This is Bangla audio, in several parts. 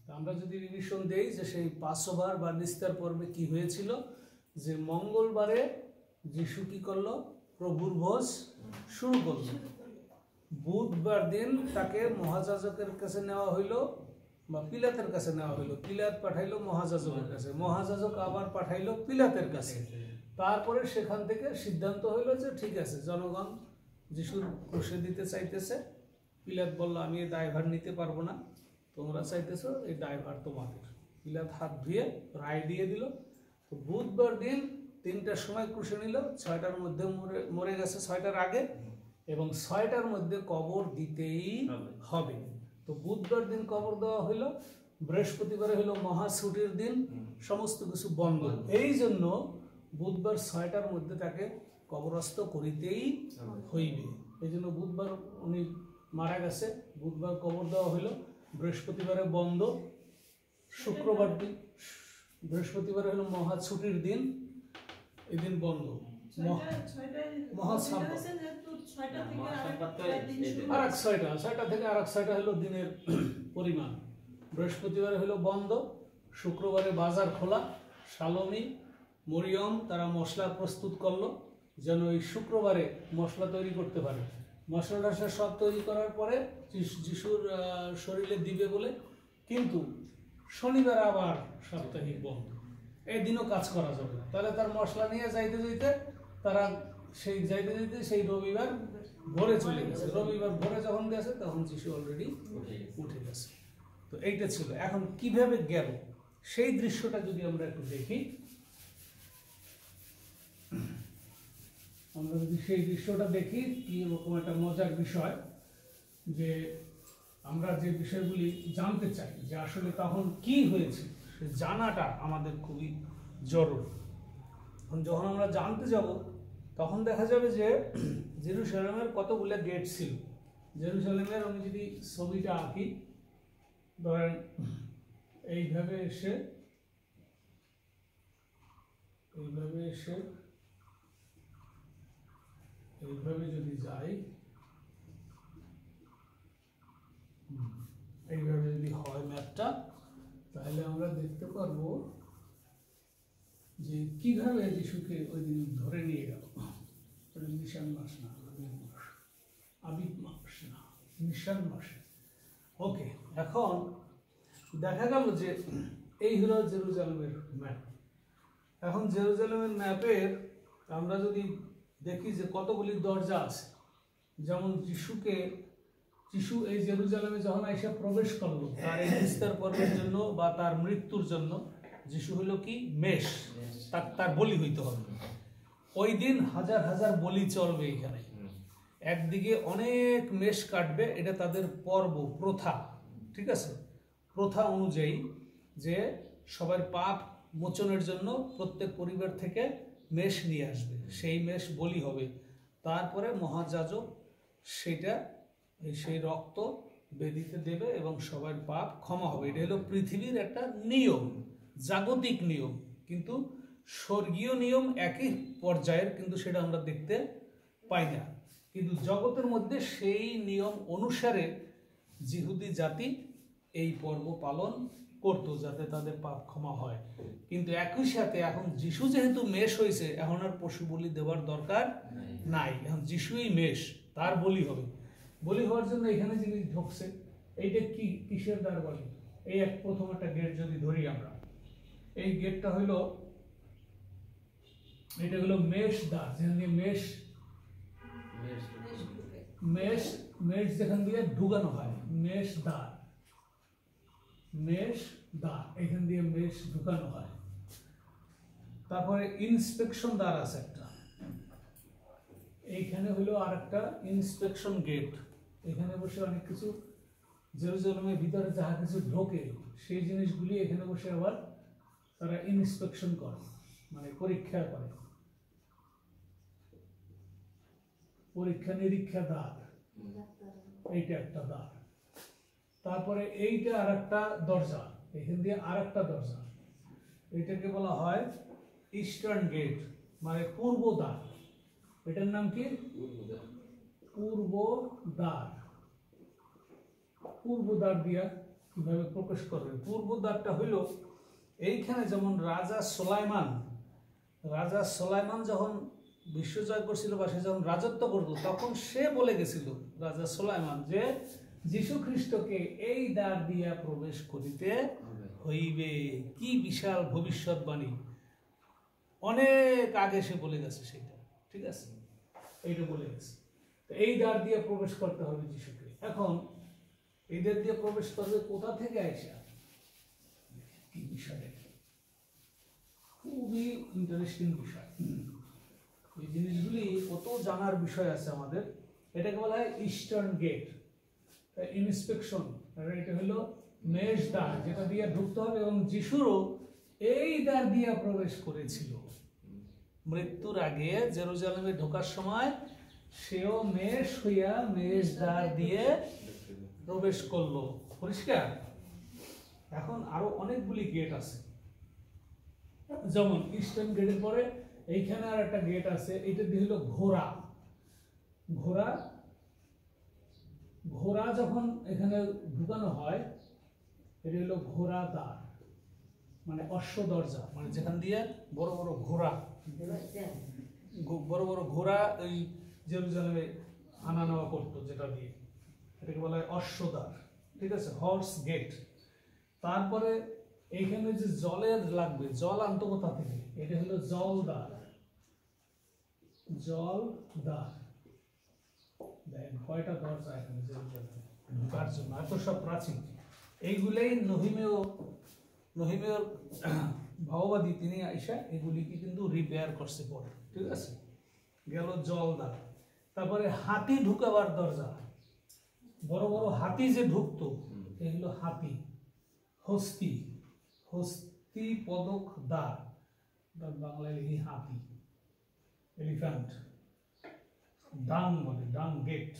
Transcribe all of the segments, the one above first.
আমরা যদি রিভিশন দেই যে সেই পাসওভার বা নিস্তার পর্বে কি হয়েছিল, যে মঙ্গলবারে যিশু কি করলো, প্রভুর ভোজ শুরু করলো। বুধবার দিন তাকে মহাযাজকের কাছে নেওয়া হইলো বা পিলাতের কাছে নেওয়া হইলো, পিলাত পাঠাইলো মহাযাজকের কাছে, মহাযাজক আবার পাঠাইলো পিলাতের কাছে। তারপরে সেখান থেকে সিদ্ধান্ত হইলো যে ঠিক আছে, জনগণ যিশুর ক্রুশে দিতে চাইতেছে। পিলাত বলল আমি এই দায়ভার নিতে পারবো না, তোমরা চাইতেছো এই দায়ভার তোমাদের। পিলাত হাত ধুয়ে রায় দিয়ে দিল। তো বুধবার দিন 3টার সময় ক্রুশে নিল, 6টার মধ্যে মরে গেছে, 6টার আগে, এবং 6টার মধ্যে কবর দিতেই হবে। তো বুধবার দিন কবর দেওয়া হইলো, বৃহস্পতিবারে হইলো মহা ছুটির দিন, সমস্ত কিছু বন্ধ। এই জন্য বুধবার 6টার মধ্যে তাকে কবরস্থ করিতেই হইবে। এই জন্য বুধবার উনি মারা গেছে, বুধবার কবর দেওয়া হইলো, বৃহস্পতিবারে বন্ধ, শুক্রবার দিন, বৃহস্পতিবারে হলো মহা ছুটির দিন, এদিন বন্ধ, মহাসাব্বাত। আর এক 6টা থেকে আর এক 6টা হলো দিনের পরিমাণ। বৃহস্পতিবারে হলো বন্ধ, শুক্রবারে বাজার খোলা। সালোমি, মরিয়ম তারা মশলা প্রস্তুত করলো যেন ওই শুক্রবারে মশলা তৈরি করতে পারে। মশলাটা সব তৈরি করার পরে যিশুর শরীরে দিবে বলে, কিন্তু শনিবার আবার সাপ্তাহিক বন্ধ, এই দিনও কাজ করা যাবে না। তাহলে তার মশলা নিয়ে যাইতে যাইতে তারা সেই রবিবার ভোরে চলে গেছে। রবিবার ভোরে যখন গেছে তখন যিশু অলরেডি উঠে গেছে। তো এইটা ছিল। এখন কিভাবে গেল সেই দৃশ্যটা যদি আমরা একটু দেখি, আমরা যদি সেই দৃশ্যটা দেখি, কি রকম একটা মজার বিষয়, যে আমরা যে বিষয়গুলি জানতে চাই যে আসলে তখন কি হয়েছে, জানাটা আমাদের খুবই জরুরি। যখন আমরা জানতে যাব তখন দেখা যাবে যে জেরুজালেমের কতগুলো গেট ছিল। জেরুজালেমের আমি যদি ছবিটা আঁকি, ধরেন এইভাবে এসে এইভাবে যদি যাই, এইভাবে যদি হয় ম্যাপটা, তাহলে আমরা দেখতে পারবো যে কিভাবে যিশুকে ওই দিন ধরে নিয়ে গেল। নিশান মাস না, আবিব মাস না, নিশান মাসে। ওকে, এখন দেখা গেল যে এই হলো জেরুজালেমের ম্যাপ। এখন জেরুজালেমের ম্যাপের আমরা যদি দেখি যে কতগুলি দরজা আছে। যেমন যিশু এই জেরুজালেমে যখন এসে প্রবেশ করলো তার এই নিস্তার পর্বের জন্য বা তার মৃত্যুর জন্য, যিশু হলো কি মেষ, তার বলি হইতে হবে। ওই দিন হাজার হাজার বলি চলবে এখানে, একদিকে অনেক মেষ কাটবে, এটা তাদের পর্ব, প্রথা, ঠিক আছে। প্রথা অনুযায়ী যে সবার পাপ মোচনের জন্য প্রত্যেক পরিবার থেকে মেষ নিয়ে আসবে, সেই মেষ বলি হবে। তারপরে মহাযাজক সেই রক্ত বেদিতে দেবে এবং সবার পাপ ক্ষমা হবে। এটা হলো পৃথিবীর একটা নিয়ম, জাগতিক নিয়ম, কিন্তু স্বর্গীয় নিয়ম একই পর্যায়ের, কিন্তু সেটা আমরা দেখতে পাই না। কিন্তু জগতের মধ্যে সেই নিয়ম অনুসারে জিহুদি জাতি এই পর্ব পালন করত, যাতে তাদের পাপ ক্ষমা হয়। কিন্তু একই সাথে এখন যিশু যেহেতু মেষ হয়েছে, এখন আর পশু বলি দেওয়ার দরকার নাই। এখন যিশুই মেষ, তার বলি হবে। বলি হওয়ার জন্য এখানে যিনি ঢুকছে, এইটা কি কিসের দ্বার বলে? এই প্রথম একটা গেট যদি ধরি আমরা, এই গেটটা হইল, এটা হলো মেষ দ্বার, যেখান দিয়ে মেষ যেখান দিয়ে ঢুকানো হয়, মেষ দ্বার, এখান দিয়ে মেষ ঢুকানো হয়। তারপরে ইন্সপেকশন দ্বার আছে একটা, এইখানে হলো আর একটা ইন্সপেকশন গেট। এখানে বসে অনেক কিছু জেরুজালেমের ভিতরে যাহা কিছু ঢোকে, সেই জিনিসগুলি এখানে বসে আবার তারা ইন্সপেকশন করে, মানে পরীক্ষা করে, পরীক্ষা নিরীক্ষা দ্বার, এইটা একটা দ্বার। তারপরে এইটা আর একটা দরজা, এখান দিয়ে আর একটা দরজা, এটাকে বলা হয় ইস্টার্ন গেট, মানে পূর্ব দ্বার। এটার নাম কি? পূর্ব দ্বার। পূর্ব দ্বার দিয়া কিভাবে প্রবেশ করবে। পূর্ব দ্বারটা হইল এইখানে, যেমন রাজা সোলাইমান যখন বিশ্বজয় করছিল বা সে যখন রাজত্ব করতো, তখন সে বলে গেছিল রাজা সোলাইমান যে যীশু খ্রিস্টকে এই দ্বার দিয়া প্রবেশ করিতে হইবে। কি বিশাল ভবিষ্যৎবাণী, অনেক আগে সে বলে গেছে সেটা, ঠিক আছে, এইটা বলে গেছে। তো এই দ্বার দিয়ে প্রবেশ করতে হবে যীশুকে। এখন এই দ্বার দিয়ে প্রবেশ করবে কোথা থেকে আইসা, কি বিষয়, খুবই ইন্টারেস্টিং বিষয়। এই জিনিসগুলি কত জানার বিষয় আছে আমাদের। এটাকে বলা হয় ইস্টার্ন গেট ইন্সপেকশন। এটা হলো মেষ দ্বার, যেটা দিয়ে ঢুকতে হবে, এবং যিশুরও এই দ্বার দিয়ে প্রবেশ করেছিল। মৃত্যুর আগে জেরুজালেমে ঢোকার সময় সেও মেষ হইয়া মেষ দ্বার দিয়ে প্রবেশ করলো। পরিষ্কার? এখন আরো অনেকগুলি গেট আছে, যেমন ইস্টার্ন গেটের পরে এইখানে আর একটা গেট আছে, এটা দিয়ে হলো ঘোড়া। ঘোড়া ঘোড়া যখন এখানে ঢুকানো হয়, এটা হলো ঘোড়া দ্বার, মানে অশ্ব দরজা, মানে যেখান দিয়ে বড় বড় ঘোড়া ওই জেরুজালেমে আনা নেওয়া করতো, যেটা দিয়ে, এটাকে বলা হয় অশ্বদ্বার, ঠিক আছে, হর্স গেট। তারপরে এইখানে যে জলের লাগবে, জল আনতো কোথা থেকে, এটা হলো জলদ্বার। দেখেন কয়টা দরজা এখানে জেরুজালেমে ঢোকার জন্য, এত সব প্রাচীন। এইগুলোই নহিমেয় ভাওবাদী তিনি আইসা এগুলিকে কিন্তু রিপেয়ার করছে পরে, ঠিক আছে। গেল জলদ্বার। তারপরে হাতি ঢুকাবার দরজা, বড় বড় হাতি যে ঢুকতো, এগুলো হাতি। হস্তি পদক দ্বার, বাংলায় লিখি হাতি, এলিফ্যান্ট। ডাং বলে, ডাং গেট,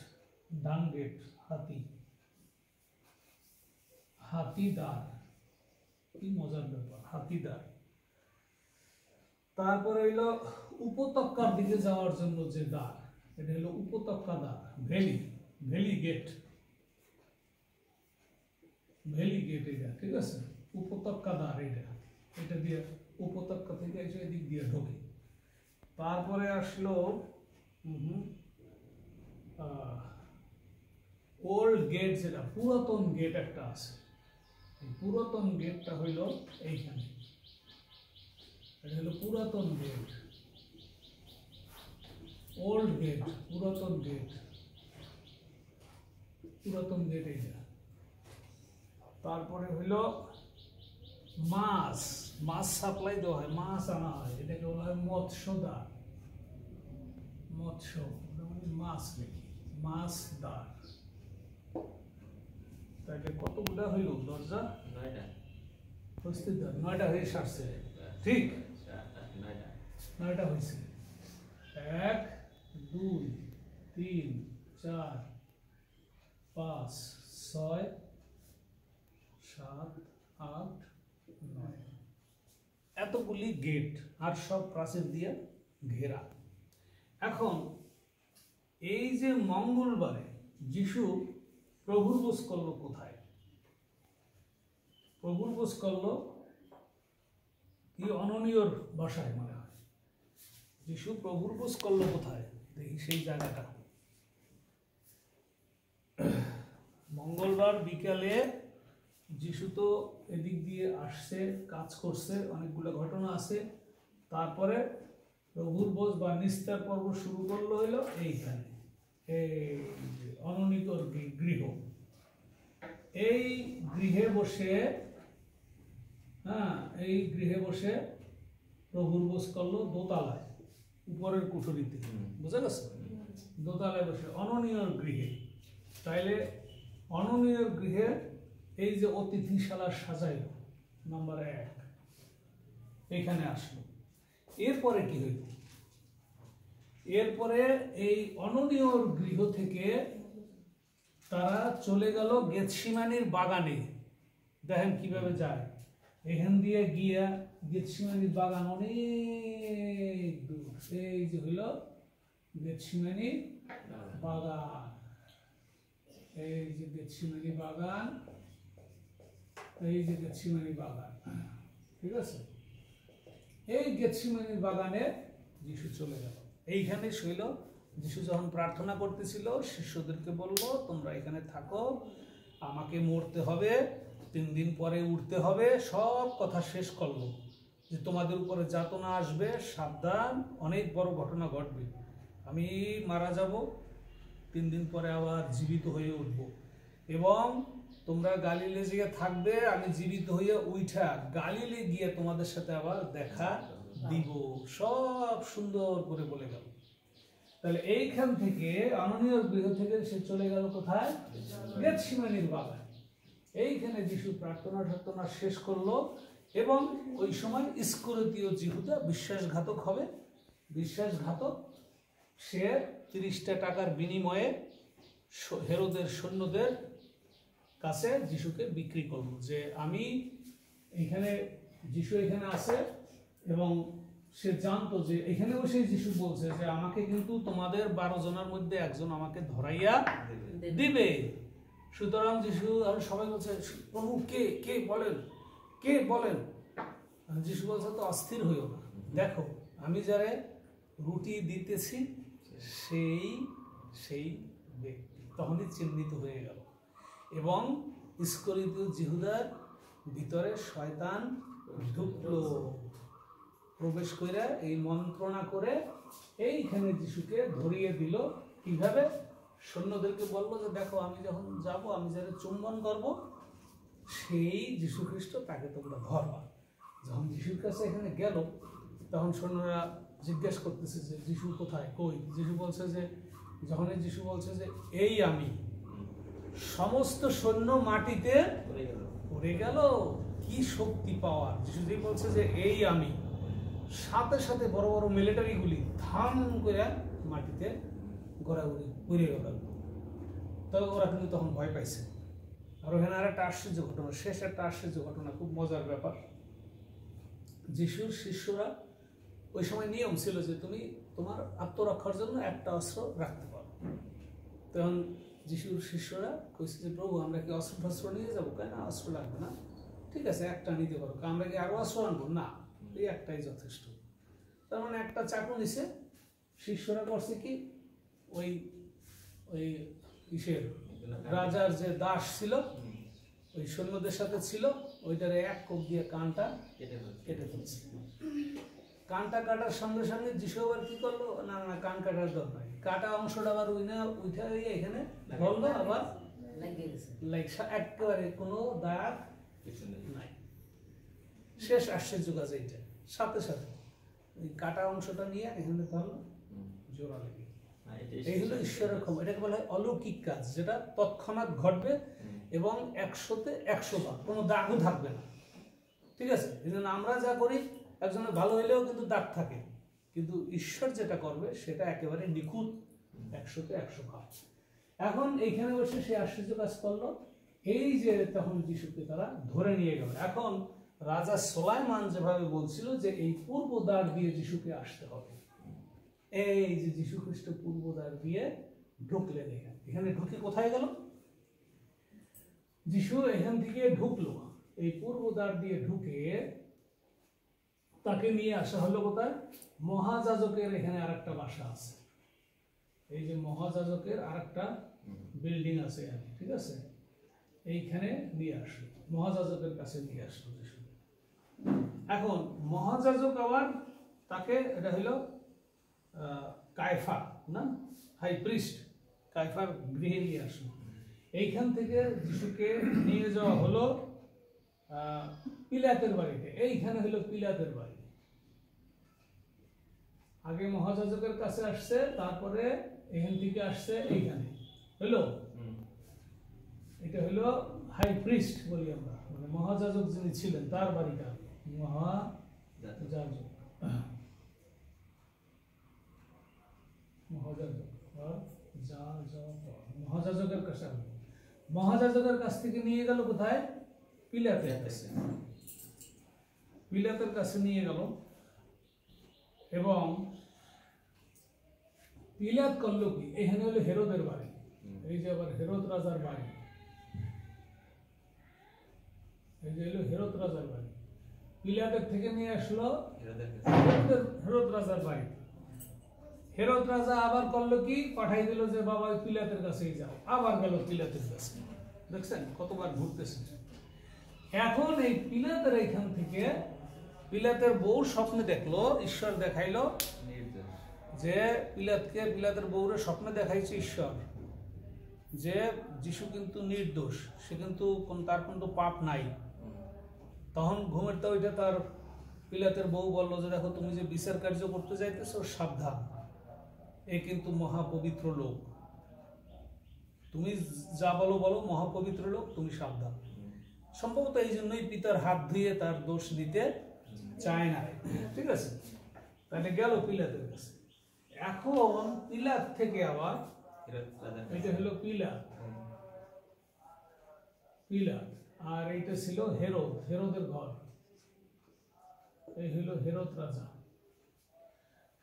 হাতিদ্বার। কি মজার ব্যাপার, হাতিদ্বার। তারপরে হইলো উপত্যকার দিকে যাওয়ার জন্য যে দ্বার, এটা হলো উপত্যকা দ্বার, ভ্যালি গেট। এটা, ঠিক আছে, উপত্যকা দ্বার। এটা দিয়ে উপত্যকা থেকে এসে এদিক দিয়ে ঢোকে। তারপরে আসলো ওল্ড গেট, যেটা পুরাতন গেট একটা আছে। পুরাতন গেটটা হইল এইখানে, এটা হলো পুরাতন গেট, ওল্ড গেট, পুরাতন গেট এইটা। তারপরে হইল মাছ সাপ্লাই দেওয়া হয়, মাছ আনা হয়, এটাকে বলা হয় মৎস্যদ্বার। মাছ নাকি মাছ দ্বার। তাহলে কতগুলা হইল দরজা? 9টা হয়ে সারছে, ঠিক, 9টা হয়েছে। 1 2 3 4 5 6 7 8 9, এতগুলি গেট, আর সব প্রাচীর দিয়ে ঘেরা। এখন এই যে মঙ্গলবারে যিশু প্রভুর বোঝ করলো কোথায়? প্রভুর বোঝ করলো কি অননীয়র বাসায়, মনে হয়। যিশু প্রভুর বোঝ করলো কোথায়, দেখি সেই জায়গাটা। মঙ্গলবার বিকালে যিশু তো এদিক দিয়ে আসছে, কাজ করছে, অনেকগুলো ঘটনা আছে। তারপরে প্রভুর বোঝ বা নিস্তার পর্ব শুরু করলো হইলো এইখানে, এই অননীতর গৃহ। এই গৃহে বসে প্রভুর বোঝ করলো দোতলায়, উপরের কুঠুরিতে, বুঝা গেছে, দোতলায় বসে অননীয়র গৃহে। তাইলে অননীয়র গৃহে এই যে অতিথিশালা সাজাইল, নাম্বার 1 এখানে আসলো। এরপরে কি হইল? এরপরে এই অননীয়র গৃহ থেকে তারা চলে গেল গেতসিমানির বাগানে। দেখেন কিভাবে যায়, এখান দিয়ে গিয়া গেতসিমানির বাগান অনেক দূর। এই যে হইল গেতসিমানির বাগান, এই যে গেতসিমানি বাগান, এই যে গেতসেমানি বাগান, ঠিক আছে, এই গেতসেমানি বাগানে যিশু চলে গেল, এইখানে শৈল। যিশু যখন প্রার্থনা করতেছিল শিষ্যদেরকে বলল, তোমরা এখানে থাকো, আমাকে মরতে হবে, 3 দিন পরে উঠতে হবে, সব কথা শেষ করলো। যে তোমাদের উপরে যাতনা আসবে, সাবধান, অনেক বড় ঘটনা ঘটবে, আমি মারা যাব, 3 দিন পরে আবার জীবিত হয়ে উঠব, এবং তোমরা গালিলে গিয়ে থাকবে, আমি জীবিত হয়ে উঠা গালিলে গিয়ে তোমাদের সাথে আবার দেখা দিব। সব সুন্দর করে বলে গেল। তাহলে এইখান থেকে আননীয় গৃহ থেকে সে চলে গেল কোথায়? গেতসেমানির বাগান। এইখানে যিশু প্রার্থনা শেষ করলো, এবং ওই সময় ইস্করিওতীয় জিহুদা বিশ্বাসঘাতক হবে। বিশ্বাসঘাতক, সে 30টা টাকার বিনিময়ে হেরোদের সৈন্যদের কাছে যিশুকে বিক্রি করলো, যে আমি এখানে, যিশু এখানে আছে, এবং সে জানতো যে এখানে বসে যিশু বলছে যে আমাকে কিন্তু তোমাদের 12 জনের মধ্যে একজন আমাকে ধরাইয়া দিবে। সুতরাং যিশু, আর সবাই বলছে, প্রভু কে কে বলেন, কে বলেন? যিশু বলছে, তো অস্থির হইও না, দেখো আমি যারে রুটি দিতেছি সেই সেই ব্যক্তি। তখনই চিহ্নিত হয়ে গেল, এবং ইস্করিওতীয় জিহুদার ভিতরে শয়তান ঢুকলো, প্রবেশ করে এই মন্ত্রণা করে এইখানে যিশুকে ধরিয়ে দিল। কিভাবে? সৈন্যদেরকে বললো যে দেখো আমি যখন যাব, আমি যারা চুম্বন করব সেই যীশু খ্রিস্ট, তাকে তোমরা ধরবা। যখন যিশুর কাছে এখানে গেল, তখন সৈন্যরা জিজ্ঞেস করতেছে যে যিশু কোথায়, কই? যিশু বলছে যে, যখনই যিশু বলছে যে এই আমি, সমস্ত সৈন্য মাটিতে পড়ে গেল। কি শক্তি পাওয়ার! যিশু যে বলছে যে এই আমি, সাথে সাথে বড় বড় মিলিটারিগুলি ধাম করে মাটিতে গড়াগড়ি পড়ে গেল। তবে ওরা কিন্তু তখন ভয় পাইছে। আর ওখানে আর একটা আশ্চর্য ঘটনা, শেষ একটা আশ্চর্য ঘটনা, খুব মজার ব্যাপার। যিশুর শিষ্যরা, ওই সময় নিয়ম ছিল যে তুমি তোমার আত্মরক্ষার জন্য একটা অস্ত্র রাখতে পারো। তখন যিশুর শিষ্যরা কইছে যে প্রভু আমরা কি অস্ত্র ফস্ত্র নিয়ে যাবো? কেন অস্ত্র লাগবে না, ঠিক আছে একটা নিতে পারো, আমরা কি আরো অস্ত্র আনবো? না, এই একটাই যথেষ্ট। তার মানে একটা চাকু নিছে। শিষ্যরা করছে কি, ওই ওই ইসের রাজার যে দাস ছিল, ওই সৈন্যদের সাথে ছিল, ওইটারে এক কোপ দিয়ে কানটা কেটে ফেলছে। কানটা কাটার সঙ্গে সঙ্গে যিশু আবার কি করলো, না না কান কাটার দরকার নাই, কাটা অংশটা আবার উঠে এখানে ধরলো, আবার একেবারে কোনো দাগ নাই। শেষ আশ্চর্য কাজ এইটা, সাথে সাথে ওই কাটা অংশটা নিয়ে এখানে ধরলো, জোড়া লেগে। এই হলো ঈশ্বরের ক্ষমতা। এটাকে বলা হয় অলৌকিক কাজ, যেটা তৎক্ষণাৎ ঘটবে এবং 100-তে 100 বার, কোনো দাগও থাকবে না। ঠিক আছে, এই জন্য আমরা যা করি, একজনের ভালো হইলেও কিন্তু দাগ থাকে, কিন্তু ঈশ্বর যেটা করবে সেটা একেবারে নিখুঁত, 100-তে 100 ভাগ। এখন এইখানে বসে সে আশ্চর্য কাজ করলো। এই যে তখন যিশুকে তারা ধরে নিয়ে গেল। এখন রাজা সুলাইমান যেভাবে বলছিল যে এই পূর্ব দ্বার দিয়ে যিশুকে আসতে হবে, এই যে যিশু খ্রিস্ট পূর্ব দ্বার দিয়ে ঢুকলেন। এখানে ঢুকে কোথায় গেল? যিশু এখান থেকে ঢুকলো, এই পূর্ব দ্বার দিয়ে ঢুকে তাকে নিয়ে আসা হলো কোথায়? মহাযাজকের এখানে আরেকটা বাসা আছে। এই যে মহাযাজকের আরেকটা বিল্ডিং আছে, ঠিক আছে, এইখানে নিয়ে আসলো, মহাযাজকের কাছে নিয়ে আসলো যিশু। এখন মহাযাজক আবার তাকে, এটা হলো কায়ফা, না হাই প্রিস্ট, কায়ফার গৃহে নিয়ে আসলো। এইখান থেকে যিশুকে নিয়ে যাওয়া হলো পিলাতের বাড়িতে। এইখানে হলো পিলাতের বাড়ি। আগে মহাযাজকের কাছে আসছে, তারপরে এখান থেকে আসছে এইখানে হলো, এটা হলো হাই প্রিস্ট বলি আমরা, মানে মহাযাজক যিনি ছিলেন তার বাড়িটা মহাযাজক। মহাযাজকের কাছে, মহাযাজকের কাছ থেকে নিয়ে গেল কোথায়? পিলাতের কাছে। পিলাতের কাছে নিয়ে গেল, এবং পিলাত করলো কি, এখানে হলো হেরোদের বাড়ি। এই যে আবার হেরোদ রাজার বাড়ি, এই যে হলো হেরত রাজার বাড়ি, পিলাতের থেকে নিয়ে আসলো হেরত রাজার বাড়ি। হেরত রাজা আবার করলো কি, পাঠাই দিল যে বাবা পিলাতের কাছেই যাও, আবার গেল পিলাতের কাছে। দেখছেন কতবার ঘুরতেছে। এখন এই পিলাতের এইখান থেকে পিলাতের বউ স্বপ্নে দেখলো, ঈশ্বর দেখাইলো যে পিলাতের বউরে স্বপ্নে দেখাইছে ঈশ্বর যে যিশু কিন্তু নির্দোষ, সে কিন্তু তার কিন্তু পাপ নাই। তখন ঘুমের তো ওইটা তার পিলাতের বউ বললো যে দেখো তুমি যে বিচার কার্য করতে যাইতেছো সাবধান, এ কিন্তু মহাপবিত্র লোক, তুমি যা বলো বলো, মহাপবিত্র লোক, তুমি সাবধান। সম্ভবত এই জন্যই পিতার হাত ধুয়ে তার দোষ দিতে চায় না। ঠিক আছে, তাহলে গেল পিলাতের কাছে। এখন পিলাত থেকে আবার এটা হলো পিলাত, আর এইটা ছিল হেরোদের ঘর, এই হলো হেরোদ রাজা।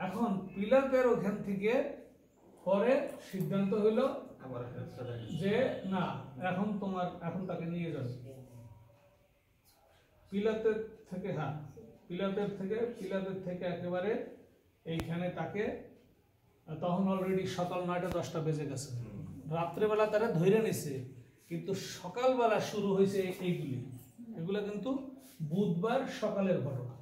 এখন পিলাতের ওখান থেকে পরে সিদ্ধান্ত হলো যে না, এখন তাকে নিয়ে যাবে পিলাতের থেকে। হ্যাঁ, পিলাতের থেকে একেবারে এইখানে তাকে, তখন অলরেডি সকাল 9টা 10টা বেজে গেছে, রাত্রেবেলা তারা ধরে নিছে, কিন্তু সকালবেলা শুরু হয়েছে এগুলা কিন্তু বুধবার সকালের ঘটনা,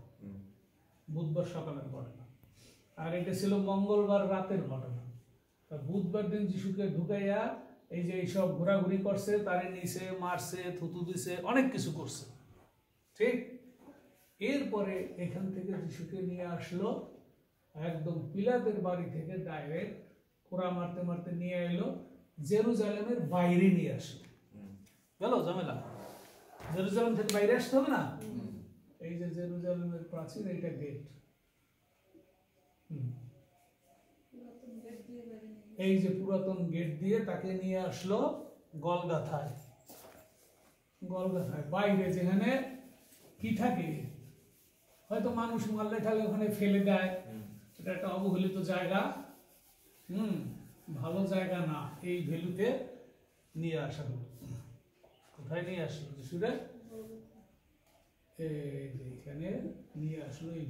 আর এটা ছিল মঙ্গলবার রাতের ঘটনা। বুধবার দিন যিশুকে ঢুকাইয়া এই যে এইসব ঘোরাঘুরি করছে, তারে নিছে, মারছে, থুতু দিছে, অনেক কিছু করছে। ঠিক, এরপরে এখান থেকে যিশুকে নিয়ে আসলো একদম পিলাতের বাড়ি থেকে ডাইরেক্ট কোরা মারতে মারতে নিয়ে এলো জেরুজালেমের বাইরে নিয়ে আসলো। গেল ঝামেলা, জেরুজালেম থেকে বাইরে আসতে হবে না। এই যে জেরুজালেমের প্রাচীর, এইটা গেট, এই যে পুরাতন গেট দিয়ে তাকে নিয়ে আসলো গলগাথায়, বাইরে যেখানে কি থাকে, হয়তো মানুষ মারলে ঠালে ওখানে ফেলে দেয়, এটা একটা অবহেলিত জায়গা, ভালো জায়গা না, এই ভ্যালুতে নিয়ে আসা হলো। কোথায় নিয়ে আসলো যিশুরে? এইখানে নিয়ে আসলো, এই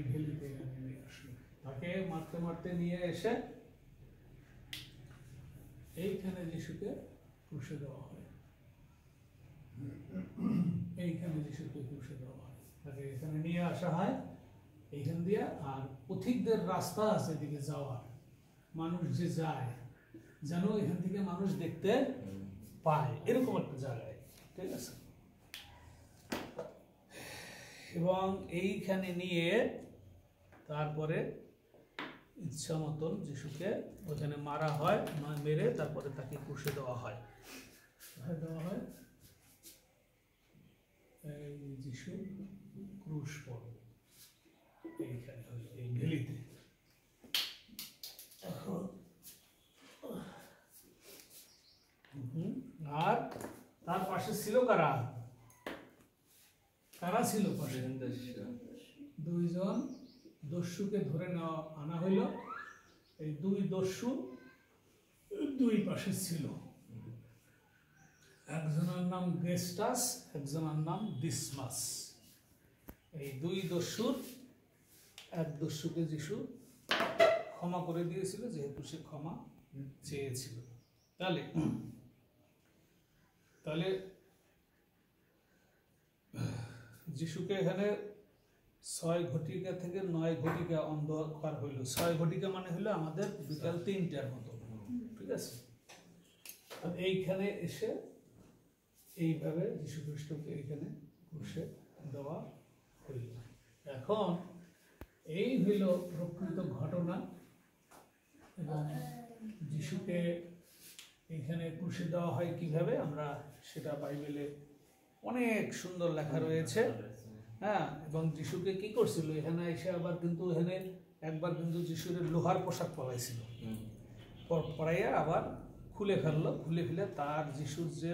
ভ্যালিতে নিয়ে আসলো। তাকে মারতে মারতে নিয়ে এসে এইখানে যিশুকে ক্রুশে দেওয়া হয়, তাকে এখানে নিয়ে আসা হয় এইখান দিয়ে। আর পথিকদের রাস্তা আছে এদিকে যাওয়ার, মানুষ যে যায় যেন এখান থেকে মানুষ দেখতে পায়, এরকম একটা জায়গায়। ঠিক আছে, এবং এইখানে নিয়ে তারপরে ইচ্ছা মতন যিশুকে ওখানে মারা হয়, মেরে তারপরে তাকে ক্রুশে দেওয়া হয়। এই যিশু ক্রুশ পড়ে এইখানে হলো এই ভ্যালিতে। আর তার পাশে ছিল কারা ছিল পাশে? দুইজন দস্যুকে ধরে আনা হইল। এই দুই দস্যু দুই পাশে ছিল, একজনের নাম গেস্টাস, একজনের নাম ডিসমাস। এই দুই দস্যুর এক দস্যুকে যিশু ক্ষমা করে দিয়েছিল, যেহেতু সে ক্ষমা চেয়েছিল। তাহলে যিশুকে এখানে 6 ঘটিকা থেকে 9 ঘটিকা অন্ধকার হইল। 6 ঘটিকা মানে হলো আমাদের বিকাল 3টার মতো। ঠিক আছে, এইখানে এসে এইভাবে যীশু খ্রিস্টকে এইখানে ক্রুশে দেওয়া হইল। এখন এই হইল প্রকৃত ঘটনা, এবং যিশুকে এইখানে ক্রুশে দেওয়া হয় কিভাবে, আমরা সেটা বাইবেলে অনেক সুন্দর লেখা রয়েছে। হ্যাঁ, এবং যিশুকে কি করছিল এখানে এসে, আবার কিন্তু এখানে একবার কিন্তু যিশুর লোহার পোশাক পরাইছিল, পরাইয়া আবার খুলে ফেলে তার যিশুর যে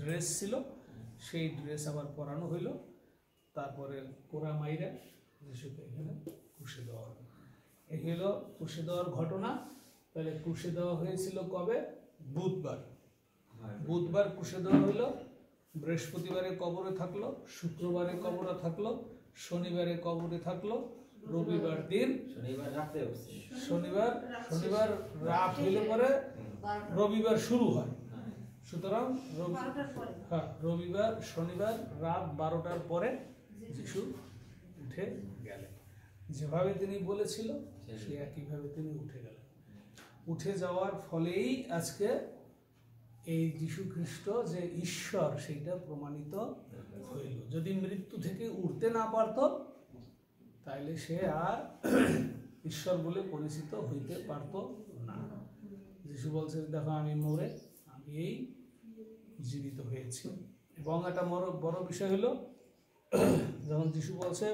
ড্রেস ছিল সেই ড্রেস আবার পরানো হইল। তারপরে কোরা মাইরা যিশুকে এখানে ক্রুশে দেওয়া হলো। এই হলো ক্রুশে দেওয়ার ঘটনা। তাহলে ক্রুশে দেওয়া হয়েছিল কবে? বুধবার। বুধবার পুষে দেওয়া হইলো, বৃহস্পতিবারে কবরে থাকলো, শুক্রবারে কবরে থাকলো, শনিবারে কবরে থাকলো, রবিবার দিন শনিবার রাত হইলে পরে রবিবার শুরু হয়। সুতরাং রবিবার শনিবার রাত 12টার পরে যিশু উঠে গেলেন। যেভাবে তিনি বলেছিল সে একইভাবে তিনি উঠে গেলেন। উঠে যাওয়ার ফলেই আজকে এই যীশু খ্রিস্ট যে ঈশ্বর সেইটা প্রমাণিত হইল। যদি মৃত্যু থেকে উঠতে না পারত তাইলে সে আর ঈশ্বর বলে পরিচিত হইতে পারত না। যীশু বলছে, দেখো আমি মরে আমি এই জীবিত হয়েছি। এবং একটা বড় বিষয় হলো, যখন যীশু বলছে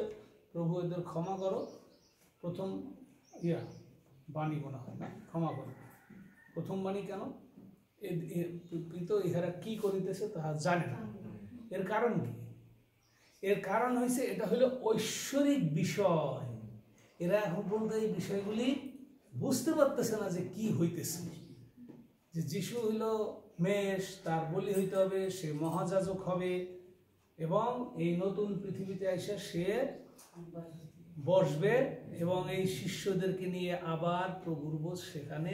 প্রভু এদের ক্ষমা করো, প্রথম বাণী বলা হয় না, ক্ষমা করো। প্রথম বাণী কেন? ইহারা কি করিতেছে তাহা জানে না। এর কারণ কি? এর কারণ হয়েছে এটা হলো ঐশ্বরিক বিষয়। এরা এখন পর্যন্ত এই বিষয়গুলি বুঝতে পারতেছে না যে কি হইতেছে। যে যিশু হইল মেষ, তার বলি হইতে হবে, সে মহাযাজক হবে এবং এই নতুন পৃথিবীতে এসে সে বসবে এবং এই শিষ্যদেরকে নিয়ে আবার প্রভুর ভোজ সেখানে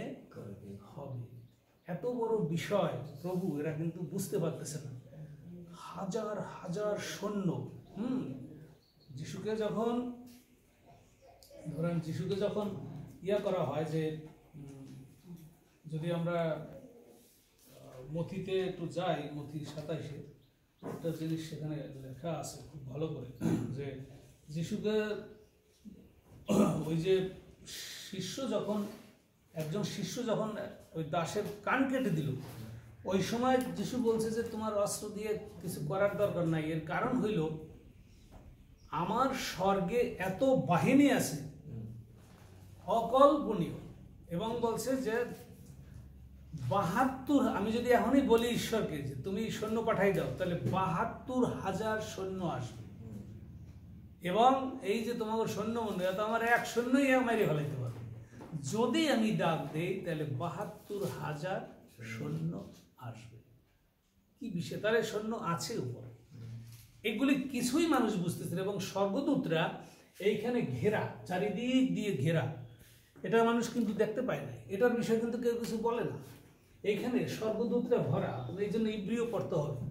হবে। এত বড় বিষয় প্রভু এরা কিন্তু বুঝতে পারতেছে না। হাজার হাজার সৈন্য যিশুকে যখন করা হয়, যে যদি আমরা মথিতে একটু যাই, মথি 27-এ একটা জিনিস সেখানে লেখা আছে খুব ভালো করে, যে যিশুকে ওই যে একজন শিষ্য যখন ওই দাসের কান কেটে দিল, ওই সময় যিশু বলছে যে তোমার অস্ত্র দিয়ে কিছু করার দরকার নাই। এর কারণ হইল আমার স্বর্গে এত বাহিনী আছে অকল্পনীয়, এবং বলছে যে 72, আমি যদি এখনই বলি ঈশ্বরকে যে তুমি সৈন্য পাঠাই দাও, তাহলে 72,000 সৈন্য আসবে। এবং এই যে তোমার সৈন্যমন্ডলী, এত আমার এক সৈন্যই মেরে ফেলাইতে পারবে। যদি আমি ডাক দেই তাহলে 72,000 সৈন্য আসবে। কি বিষয়, তার সৈন্য আছে উপরে। এগুলি কিছুই মানুষ বুঝতেছে। এবং স্বর্গদূতরা এইখানে ঘেরা, চারিদিক দিয়ে ঘেরা, এটা মানুষ কিন্তু দেখতে পায় না। এটার বিষয় কিন্তু কেউ কিছু বলে না। এইখানে স্বর্গদূতরা ভরা, এই জন্য ইব্রিয় পড়তে হবে।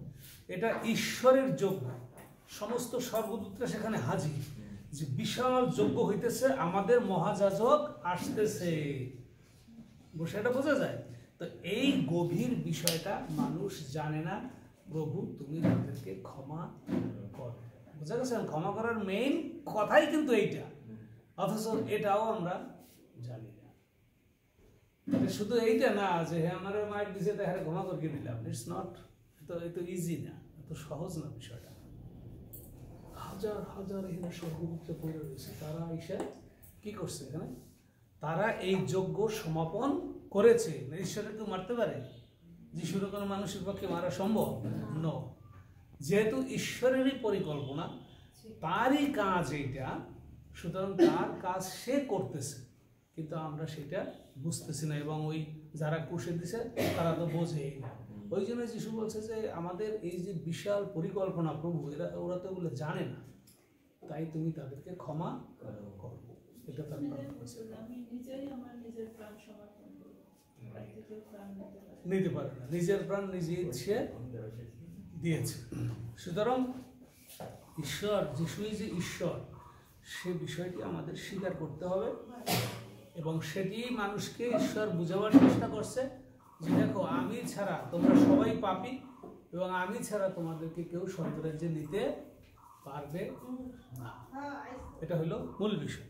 এটা ঈশ্বরের যজ্ঞ, সমস্ত স্বর্গদূতরা সেখানে হাজির, যে বিশাল যজ্ঞ হইতেছে, আমাদের মহাযাজক আসতেছে, সেটা বোঝা যায়। তো এই গভীর বিষয়টা মানুষ জানে না। প্রভু তুমি তাদেরকে ক্ষমা করো, বোঝা গেছে? ক্ষমা করার মেইন কথাই কিন্তু এইটা, অথচ এটাও আমরা জানি না। শুধু এইটা না যে হ্যাঁ আমার মায়ের দিছে তাই ক্ষমা করিয়ে দিলাম, ইটস নট, এত ইজি না, এত সহজ না বিষয়টা। হাজার হাজার এখানে স্বর্গদূতরা পড়ে রয়েছে, তারা এসে কি করছে এখানে? তারা এই যজ্ঞ সমাপন করেছে। ঈশ্বরের কেউ মারতে পারে? যিশুর কোনো মানুষের পক্ষে মারা সম্ভব নয়। যেহেতু ঈশ্বরেরই পরিকল্পনা, তারই কাজ এইটা, সুতরাং তার কাজ সে করতেছে, কিন্তু আমরা সেটা বুঝতেছি না। এবং ওই যারা কুশে দিছে তারা তো বোঝেই না। ওই জন্য যিশু বলছে যে আমাদের এই যে বিশাল পরিকল্পনা প্রভু, ওরা তো ওগুলো জানে না, তাই তুমি তাদেরকে ক্ষমা করো। এটা তার নিতে পারে না, নিজের প্রাণ নিজে ইচ্ছে দিয়েছে। সুতরাং ঈশ্বর, যিশুই যে ঈশ্বর, সে বিষয়টি আমাদের স্বীকার করতে হবে। এবং সেটি মানুষকে ঈশ্বর বুঝাবার চেষ্টা করছে যে দেখো আমি ছাড়া তোমরা সবাই পাপী, এবং আমি ছাড়া তোমাদেরকে কেউ স্বর্গরাজ্যে নিতে পারবে না। এটা হলো মূল বিষয়।